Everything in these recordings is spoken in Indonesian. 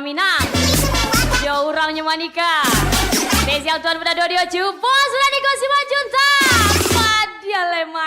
Minang, jauh orangnya Manika, spesial Tuan Muda Dodio Cupo sudah dikasih Majunta, Padia Lema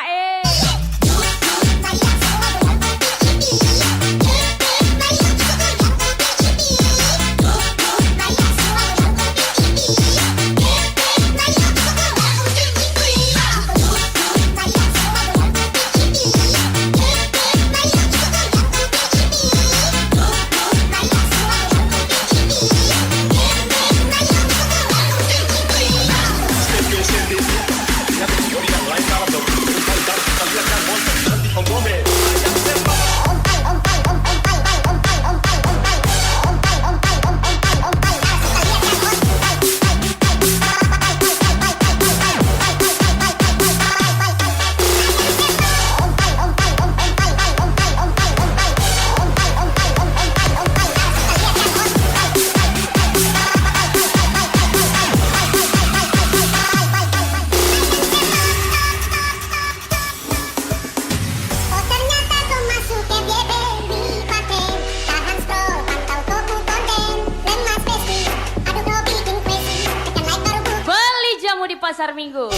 Pasar Minggu.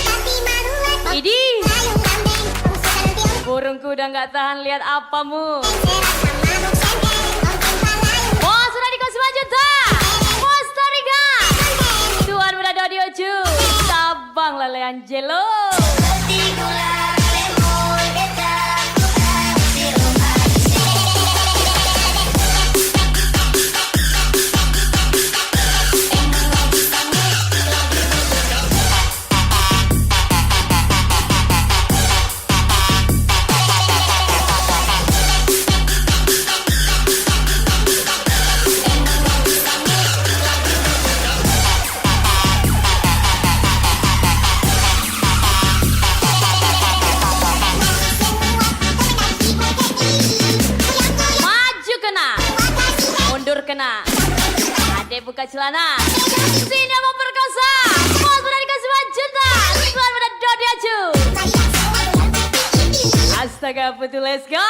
Idi, burungku udah nggak tahan lihat apamu. Oh, sudah dikasih Majunta, Costa Rica, Tuan Muda Dodio Cu, Sabang Lele Angelo. Kena adek buka celana sini mau perkosa mau sudah dikasih Majunta Tuan Muda Dodio Cu. Astaga putu, let's go.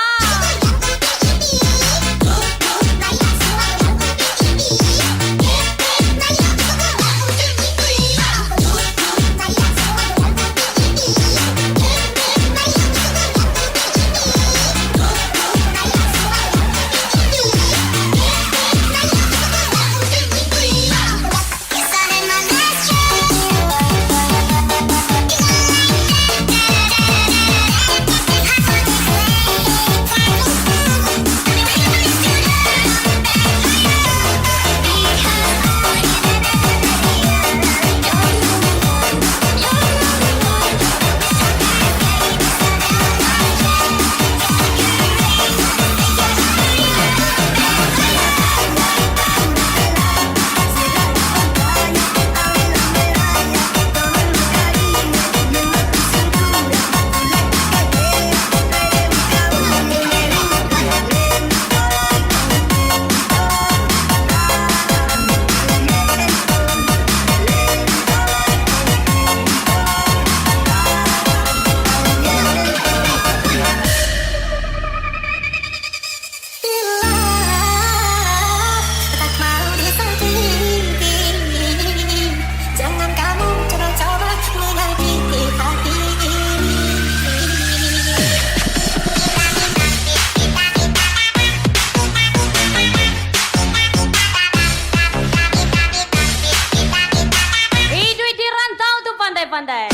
Pandai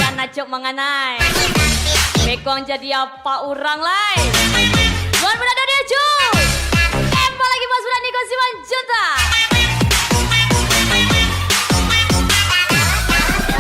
dan acuk menganai bekong jadi apa orang lain. Tuan Muda Dodio Cu, lagi Mas Muda dikasih Majunta.